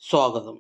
സ്വാഗതം.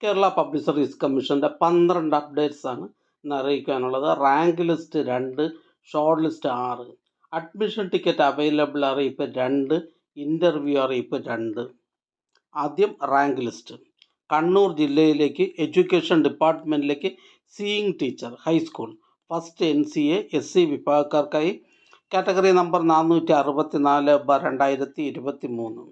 Kerala public service കമ്മീഷൻ്റെ 12 updates ആണ് ഇന്ന് അറിയിക്കാനുള്ളത്. Rank list 2, short list 6, admission ticket available അറിയിപ്പ് 2, ഇൻ്റർവ്യൂ അറിയിപ്പ് 2. ആദ്യം റാങ്ക് ലിസ്റ്റ്. കണ്ണൂർ ജില്ലയിലേക്ക് എഡ്യൂക്കേഷൻ ഡിപ്പാർട്ട്മെൻറ്റിലേക്ക് sewing teacher high school first NCA SC വിഭാഗക്കാർക്കായി കാറ്റഗറി നമ്പർ 464/2023.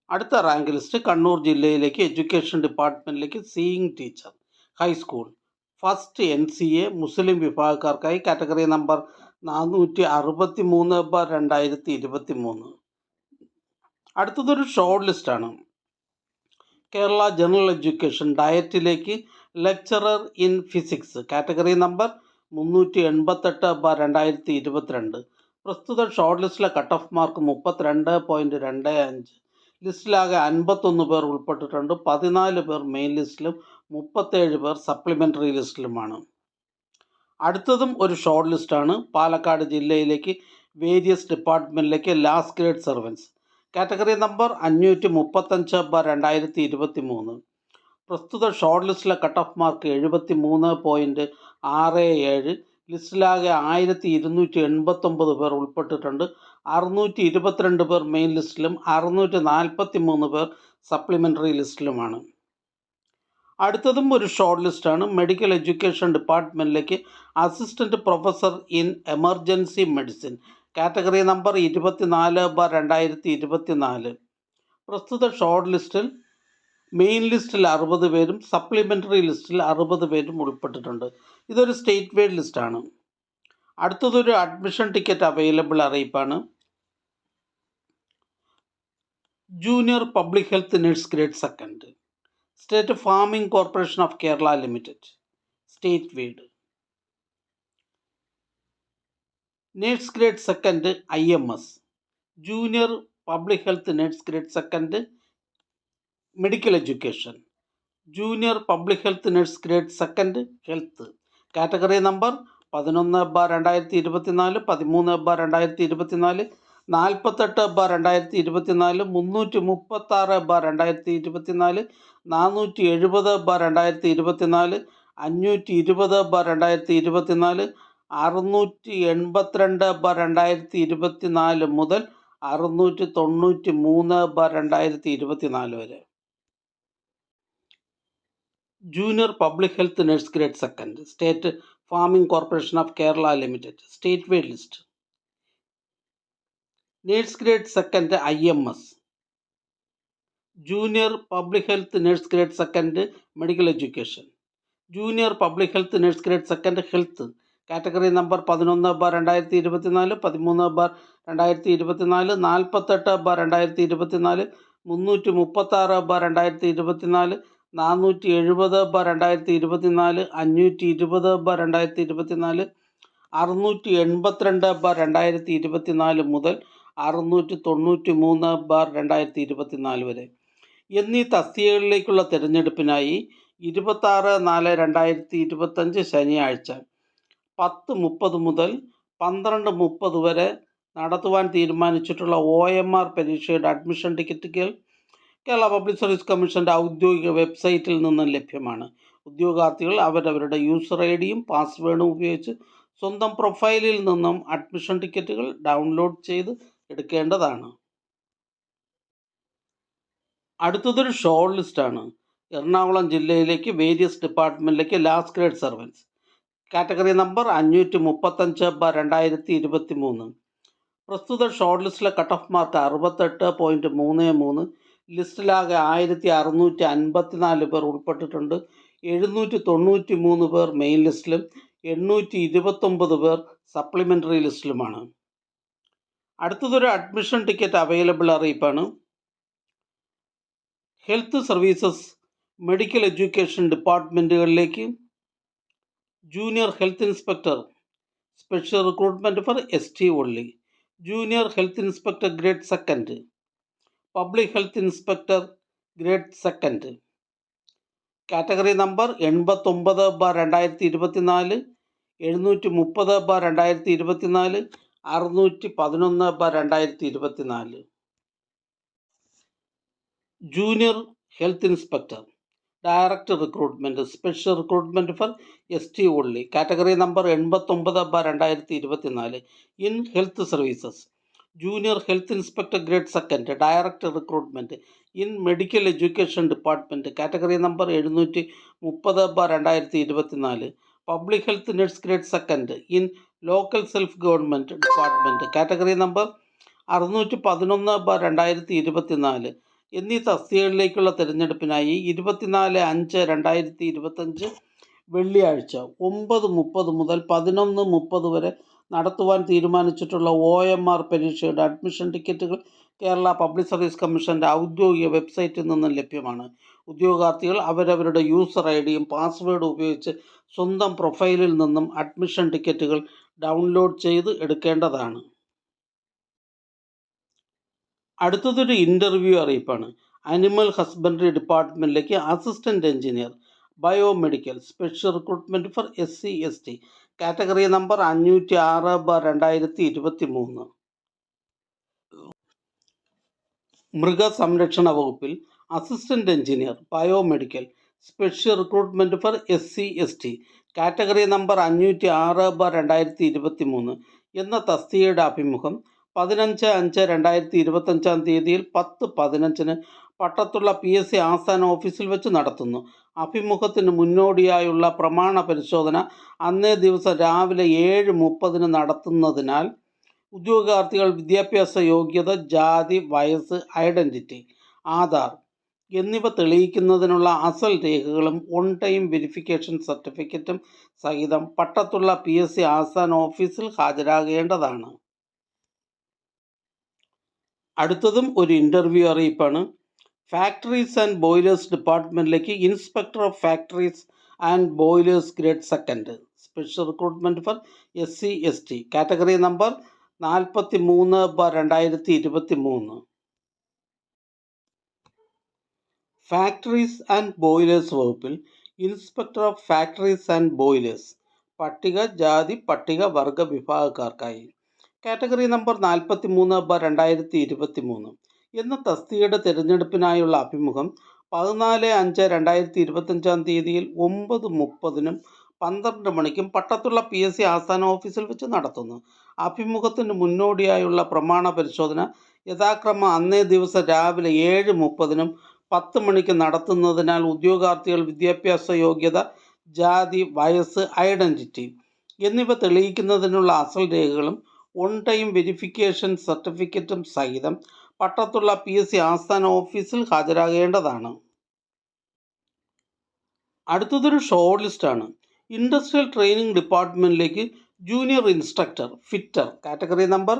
അടുത്ത റാങ്ക് ലിസ്റ്റ് കണ്ണൂർ ജില്ലയിലേക്ക് എഡ്യൂക്കേഷൻ ഡിപ്പാർട്ട്മെൻറ്റിലേക്ക് sewing teacher high school first NCA മുസ്ലിം വിഭാഗക്കാർക്കായി കാറ്റഗറി നമ്പർ 463/2023. അടുത്തതൊരു ഷോർട്ട് ലിസ്റ്റാണ്. കേരള ജനറൽ എഡ്യൂക്കേഷൻ ഡയറ്റിലേക്ക് lecturer in physics category number 388/2022. പ്രസ്തുത ഷോർട്ട് ലിസ്റ്റിലെ കട്ട് ഓഫ് മാർക്ക് 32.25. ലിസ്റ്റിലാകെ 51 പേർ ഉൾപ്പെട്ടിട്ടുണ്ട്. 14 പേർ മെയിൻ ലിസ്റ്റിലും 37 പേർ സപ്ലിമെൻ്ററി ലിസ്റ്റിലുമാണ്. അടുത്തതും ഒരു ഷോർട്ട് ലിസ്റ്റാണ്. പാലക്കാട് ജില്ലയിലേക്ക് വേരിയസ് ഡിപ്പാർട്ട്മെൻറ്റിലേക്ക് last grade servants category number 535/2023. പ്രസ്തുത ഷോർട്ട് ലിസ്റ്റിലെ കട്ട് ഓഫ് മാർക്ക് 73.67. ലിസ്റ്റിലാകെ 1289 പേർ ഉൾപ്പെട്ടിട്ടുണ്ട്. 622 പേർ മെയിൻ ലിസ്റ്റിലും 643 പേർ സപ്ലിമെൻ്ററി ലിസ്റ്റിലുമാണ്. അടുത്തതും ഒരു ഷോർട്ട് ലിസ്റ്റാണ്. മെഡിക്കൽ എഡ്യൂക്കേഷൻ ഡിപ്പാർട്ട്മെൻറ്റിലേക്ക് assistant professor in emergency medicine category number 24/2024. പ്രസ്തുത ഷോർട്ട് ലിസ്റ്റിൽ മെയിൻ ലിസ്റ്റിൽ 60 പേരും സപ്ലിമെൻ്ററി ലിസ്റ്റിൽ 60 പേരും ഉൾപ്പെട്ടിട്ടുണ്ട്. ഇതൊരു സ്റ്റേറ്റ് വൈഡ് ലിസ്റ്റാണ്. അടുത്തതൊരു അഡ്മിഷൻ ടിക്കറ്റ് അവൈലബിൾ അറിയിപ്പാണ്. Junior public health nurse grade 2 state farming corporation of Kerala limited state wide. Nurse grade 2 IMS junior public health nurse grade 2 medical education. Junior public health nurse grade 2 health category number 11/2024, 13/2024, 48/2024, 336/2024, 470/2024, 520/2024, 682/2024 മുതൽ 693/2024 വരെ. Junior public health nurse grade 2 state farming corporation of Kerala limited state wide list. Nurse grade 2 IMS junior public health nurse grade 2 medical education. Junior public health nurse grade 2 health category number 11/2024, 13/2024, 48/2024, 336/2024, 470/2024, 520/2024, 682/2024 മുതൽ 693/2024 വരെ എന്നീ തസ്തികകളിലേക്കുള്ള തിരഞ്ഞെടുപ്പിനായി 26/4/2025 ശനിയാഴ്ച 10:30 മുതൽ 12:30 വരെ നടത്തുവാൻ തീരുമാനിച്ചിട്ടുള്ള OMR പരീക്ഷയുടെ admission ടിക്കറ്റുകൾ Kerala public service കമ്മീഷൻ്റെ ഔദ്യോഗിക വെബ്സൈറ്റിൽ നിന്നും ലഭ്യമാണ്. ഉദ്യോഗാർത്ഥികൾ അവരവരുടെ യൂസർ IDയും പാസ്വേഡും ഉപയോഗിച്ച് സ്വന്തം പ്രൊഫൈലിൽ നിന്നും അഡ്മിഷൻ ടിക്കറ്റുകൾ ഡൗൺലോഡ് ചെയ്ത് എടുക്കേണ്ടതാണ്. അടുത്തതൊരു ഷോർട്ട് ലിസ്റ്റാണ്. എറണാകുളം ജില്ലയിലേക്ക് വേരിയസ് ഡിപ്പാർട്ട്മെൻറ്റിലേക്ക് last grade servants category number 535/2023. പ്രസ്തുത ഷോർട്ട് ലിസ്റ്റിലെ കട്ട് ഓഫ് മാർക്ക് 68.33. ലിസ്റ്റിലാകെ 1654 പേർ ഉൾപ്പെട്ടിട്ടുണ്ട്. 793 പേർ മെയിൻ ലിസ്റ്റിലും 829 പേർ സപ്ലിമെൻ്ററി ലിസ്റ്റിലുമാണ്. അടുത്തതൊരു അഡ്മിഷൻ ടിക്കറ്റ് അവൈലബിൾ അറിയിപ്പാണ്. ഹെൽത്ത് സർവീസസ് മെഡിക്കൽ എഡ്യൂക്കേഷൻ ഡിപ്പാർട്ട്മെൻറ്റുകളിലേക്ക് junior health inspector special recruitment for ST only. Junior health inspector grade 2 public health inspector grade 2 category number 89/2024, 730/2024, 611/2024. Junior health inspector, direct recruitment, special recruitment for ST only, category number 89/2024, in health services. Junior health inspector grade second, direct recruitment in medical education department, category number 730/2024. Public health nurse grade second in local self government department, category number 611/2024 എന്നീ തസ്തികകളിലേക്കുള്ള തിരഞ്ഞെടുപ്പിനായി 24/5/2025 വെള്ളിയാഴ്ച 9:30 മുതൽ 11:30 വരെ നടത്തുവാൻ തീരുമാനിച്ചിട്ടുള്ള OMR പരീക്ഷയുടെ admission ടിക്കറ്റുകൾ Kerala public service കമ്മീഷൻ്റെ ഔദ്യോഗിക വെബ്സൈറ്റിൽ നിന്നും ലഭ്യമാണ്. ഉദ്യോഗാർത്ഥികൾ അവരവരുടെ യൂസർ ഐഡിയും പാസ്വേഡും ഉപയോഗിച്ച് സ്വന്തം പ്രൊഫൈലിൽ നിന്നും അഡ്മിഷൻ ടിക്കറ്റുകൾ ഡൗൺലോഡ് ചെയ്ത് എടുക്കേണ്ടതാണ്. അടുത്തതൊരു ഇൻ്റർവ്യൂ അറിയിപ്പാണ്. അനിമൽ ഹസ്ബൻഡറി ഡിപ്പാർട്ട്മെൻറ്റിലേക്ക് assistant engineer, biomedical, special recruitment for SC/ST, category number 506/2023. മൃഗസംരക്ഷണ വകുപ്പിൽ assistant engineer, biomedical, special recruitment for SC/ST, category number 506/2023 എന്ന തസ്തികയുടെ അഭിമുഖം 15/5/2025 തീയതിയിൽ 10:15 പട്ടത്തുള്ള PSC ആസ്ഥാന ഓഫീസിൽ വെച്ച് നടത്തുന്നു. അഭിമുഖത്തിന് മുന്നോടിയായുള്ള പ്രമാണ പരിശോധന അന്നേ ദിവസം രാവിലെ 7:30 നടത്തുന്നതിനാൽ ഉദ്യോഗാർത്ഥികൾ വിദ്യാഭ്യാസ യോഗ്യത, ജാതി, വയസ്സ്, ഐഡൻറ്റിറ്റി, ആധാർ എന്നിവ തെളിയിക്കുന്നതിനുള്ള അസൽ രേഖകളും ഓൺ ടൈം വെരിഫിക്കേഷൻ സർട്ടിഫിക്കറ്റും സഹിതം പട്ടത്തുള്ള PSC ആസ്ഥാന ഓഫീസിൽ ഹാജരാകേണ്ടതാണ്. അടുത്തതും ഒരു ഇൻ്റർവ്യൂ അറിയിപ്പാണ്. ഫാക്ടറീസ് ആൻഡ് ബോയിലേഴ്സ് ഡിപ്പാർട്ട്മെൻറ്റിലേക്ക് inspector of factories and boilers grade second, special recruitment for SC/ST, category number 43/2023. Factories and boilers വകുപ്പിൽ inspector of factories and boilers, പട്ടിക ജാതി പട്ടിക വർഗ വിഭാഗക്കാർക്കായി, കാറ്റഗറി നമ്പർ 43/2023 എന്ന തസ്തികയുടെ തിരഞ്ഞെടുപ്പിനായുള്ള അഭിമുഖം 14/5/2025 തീയതിയിൽ 9:30 12 മണിക്കും പട്ടത്തുള്ള PSC ആസ്ഥാന ഓഫീസിൽ വെച്ച് നടത്തുന്നു. അഭിമുഖത്തിന് മുന്നോടിയായുള്ള പ്രമാണ പരിശോധന യഥാക്രമം അന്നേ ദിവസം രാവിലെ 7:30 10 മണിക്ക് നടത്തുന്നതിനാൽ ഉദ്യോഗാർത്ഥികൾ വിദ്യാഭ്യാസ യോഗ്യത, ജാതി, വയസ്സ്, ഐഡൻറ്റിറ്റി എന്നിവ തെളിയിക്കുന്നതിനുള്ള അസൽ രേഖകളും ഓൺ ടൈം വെരിഫിക്കേഷൻ സർട്ടിഫിക്കറ്റും സഹിതം പട്ടത്തുള്ള PSC ആസ്ഥാന ഓഫീസിൽ ഹാജരാകേണ്ടതാണ്. അടുത്തതൊരു ഷോർട്ട് ലിസ്റ്റാണ്. ഇൻഡസ്ട്രിയൽ ട്രെയിനിങ് ഡിപ്പാർട്ട്മെൻറ്റിലേക്ക് junior instructor, fitter, category number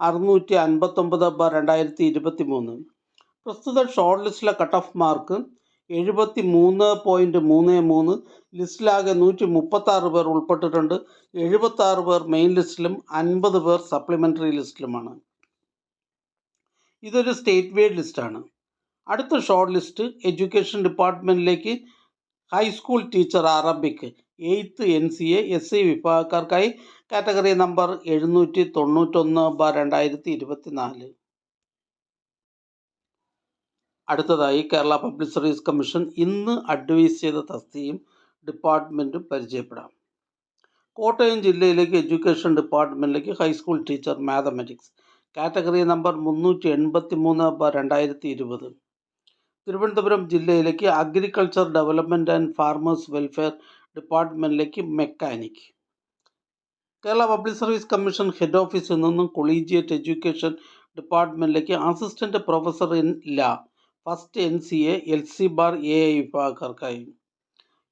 659/2023. പ്രസ്തുത ഷോർട്ട് ലിസ്റ്റിലെ കട്ട് ഓഫ് മാർക്ക് 73.33. ലിസ്റ്റിലാകെ 136 പേർ ഉൾപ്പെട്ടിട്ടുണ്ട്. 76 പേർ മെയിൻ ലിസ്റ്റിലും 50 പേർ സപ്ലിമെൻ്ററി ലിസ്റ്റിലുമാണ്. ഇതൊരു സ്റ്റേറ്റ് വൈഡ് ലിസ്റ്റാണ്. അടുത്ത ഷോർട്ട് ലിസ്റ്റ് എഡ്യൂക്കേഷൻ ഡിപ്പാർട്ട്മെൻറ്റിലേക്ക് high school teacher Arabic 8th NCA SC വിഭാഗക്കാർക്കായി, കാറ്റഗറി നമ്പർ 791/2024. അടുത്തതായി കേരള പബ്ലിക് സർവീസ് കമ്മീഷൻ ഇന്ന് അഡ്വൈസ് ചെയ്ത തസ്തികയും ഡിപ്പാർട്ട്മെൻറ്റും പരിചയപ്പെടാം. കോട്ടയം ജില്ലയിലേക്ക് എഡ്യൂക്കേഷൻ ഡിപ്പാർട്ട്മെൻറ്റിലേക്ക് high school teacher mathematics, category number 383/2020. Thiruvananthapuram ജില്ലയിലേക്ക് agriculture development and farmers welfare ഡിപ്പാർട്ട്മെൻറ്റിലേക്ക് mechanic. Kerala public service commission head ഓഫീസിൽ നിന്നും കൊളീജിയറ്റ് എഡ്യൂക്കേഷൻ ഡിപ്പാർട്ട്മെൻറ്റിലേക്ക് assistant professor in law, first NCA LC/AI വിഭാഗക്കാർക്കായി.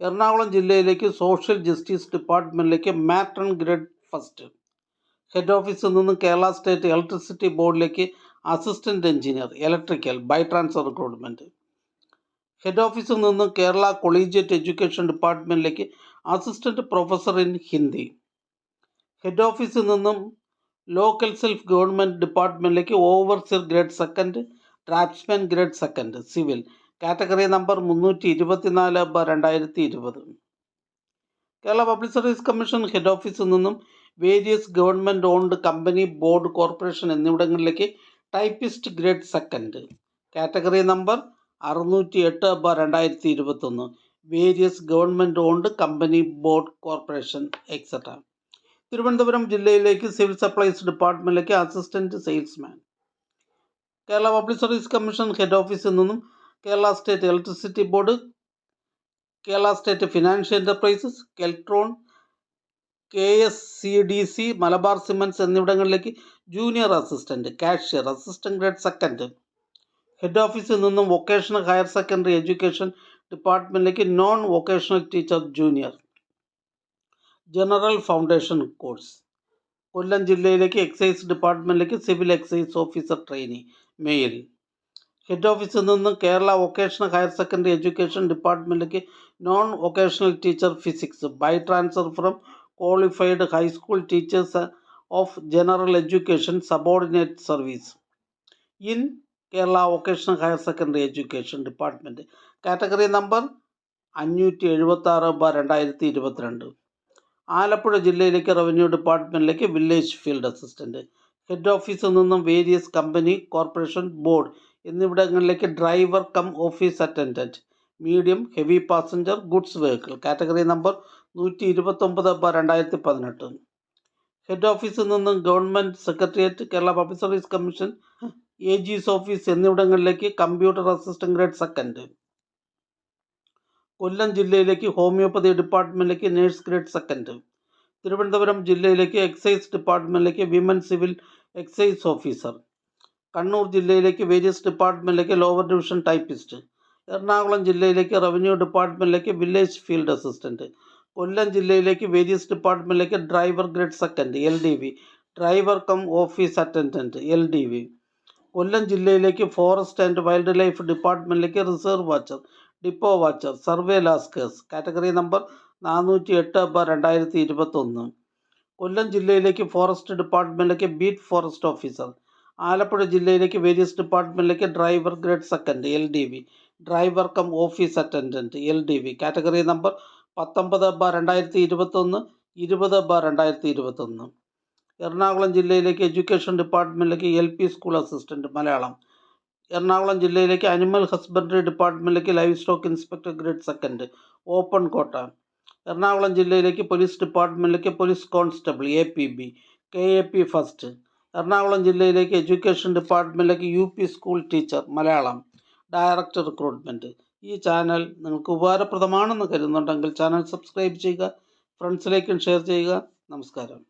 എറണാകുളം ജില്ലയിലേക്ക് social justice ഡിപ്പാർട്ട്മെൻറ്റിലേക്ക് matron grade first. Head ഓഫീസിൽ നിന്നും കേരള സ്റ്റേറ്റ് ഇലക്ട്രിസിറ്റി ബോർഡിലേക്ക് assistant engineer electrical by transfer recruitment. Head ഓഫീസിൽ നിന്നും കേരള കൊളീജിയറ്റ് എഡ്യൂക്കേഷൻ ഡിപ്പാർട്ട്മെൻറ്റിലേക്ക് assistant professor in Hindi. Head ഓഫീസിൽ നിന്നും ലോക്കൽ സെൽഫ് ഗവൺമെൻറ് ഡിപ്പാർട്ട്മെൻറ്റിലേക്ക് overseer grade second, draftsman grade second, civil, category number 324/2020. Kerala public service commission head ഓഫീസിൽ നിന്നും various government owned company, board, corporation എന്നിവിടങ്ങളിലേക്ക് typist grade second, category number 608/2021 various government owned company board corporation etcetera. Thiruvananthapuram ജില്ലയിലേക്ക് civil supplies ഡിപ്പാർട്ട്മെൻറ്റിലേക്ക് assistant salesman. Kerala public service commission head ഓഫീസിൽ നിന്നും Kerala state electricity board, Kerala state financial enterprises, Keltron, KSCDC, Malabar cements എന്നിവിടങ്ങളിലേക്ക് junior assistant, cashier, assistant grade second. Head ഓഫീസിൽ നിന്നും vocational higher secondary education ഡിപ്പാർട്ട്മെൻറ്റിലേക്ക് non vocational teacher junior. General foundation course. Kollam ജില്ലയിലേക്ക് excise ഡിപ്പാർട്ട്മെൻറ്റിലേക്ക് civil excise officer trainee male. Head ഓഫീസിൽ നിന്നും Kerala vocational higher secondary education ഡിപ്പാർട്ട്മെൻറ്റിലേക്ക് non vocational teacher physics by transfer from qualified high school teachers of general education subordinate service in Kerala vocational higher secondary education department. Category number 576/2022. Alappuzha ജില്ലയിലേക്ക് revenue ഡിപ്പാർട്ട്മെൻറ്റിലേക്ക് village field assistant. Head ഓഫീസിൽ നിന്നും various company, corporation, board എന്നിവിടങ്ങളിലേക്ക് driver cum office attendant, medium, heavy passenger, goods vehicle. Category number 129/2018. Head ഓഫീസിൽ നിന്നും government secretariat, Kerala public service commission, AG's office എന്നിവിടങ്ങളിലേക്ക് computer assistant grade second. Kollam ജില്ലയിലേക്ക് homoeopathy ഡിപ്പാർട്ട്മെൻറ്റിലേക്ക് nurse grade second. Thiruvananthapuram ജില്ലയിലേക്ക് excise ഡിപ്പാർട്ട്മെൻറ്റിലേക്ക് women civil excise officer. Kannur ജില്ലയിലേക്ക് various ഡിപ്പാർട്ട്മെൻറ്റിലേക്ക് lower division typist. Ernakulam ജില്ലയിലേക്ക് revenue ഡിപ്പാർട്ട്മെൻറ്റിലേക്ക് വില്ലേജ് ഫീൽഡ് അസിസ്റ്റൻറ്റ്. കൊല്ലം ജില്ലയിലേക്ക് വേരിയസ് ഡിപ്പാർട്ട്മെൻറ്റിലേക്ക് driver grade second LDV, driver cum office attendant LDV. Kollam ജില്ലയിലേക്ക് ഫോറസ്റ്റ് ആൻഡ് വൈൽഡ് ലൈഫ് ഡിപ്പാർട്ട്മെൻറ്റിലേക്ക് reserve watcher, depot watcher, survey lascars. Category number 408/2021. Kollam ജില്ലയിലേക്ക് forest ഡിപ്പാർട്ട്മെൻറ്റിലേക്ക് beat forest officer. Alappuzha ജില്ലയിലേക്ക് various ഡിപ്പാർട്ട്മെൻറ്റിലേക്ക് driver grade second LDV, driver cum office attendant LDV. Category number 19/2021, 20/2021. Ernakulam ജില്ലയിലേക്ക് education ഡിപ്പാർട്ട്മെൻറ്റിലേക്ക് LP school assistant Malayalam. Ernakulam ജില്ലയിലേക്ക് animal husbandry ഡിപ്പാർട്ട്മെൻറ്റിലേക്ക് livestock inspector grade second open quota. Ernakulam ജില്ലയിലേക്ക് police ഡിപ്പാർട്ട്മെൻറ്റിലേക്ക് police constable APB, KAP first. Ernakulam ജില്ലയിലേക്ക് education ഡിപ്പാർട്ട്മെൻറ്റിലേക്ക് UP school teacher Malayalam, director recruitment. ഈ channel നിങ്ങൾക്ക് ഉപകാരപ്രദമാണെന്ന് കരുതുന്നുണ്ടെങ്കിൽ ചാനൽ സബ്സ്ക്രൈബ് ചെയ്യുക, ഫ്രണ്ട്സിലേക്കും ഷെയർ ചെയ്യുക. നമസ്കാരം.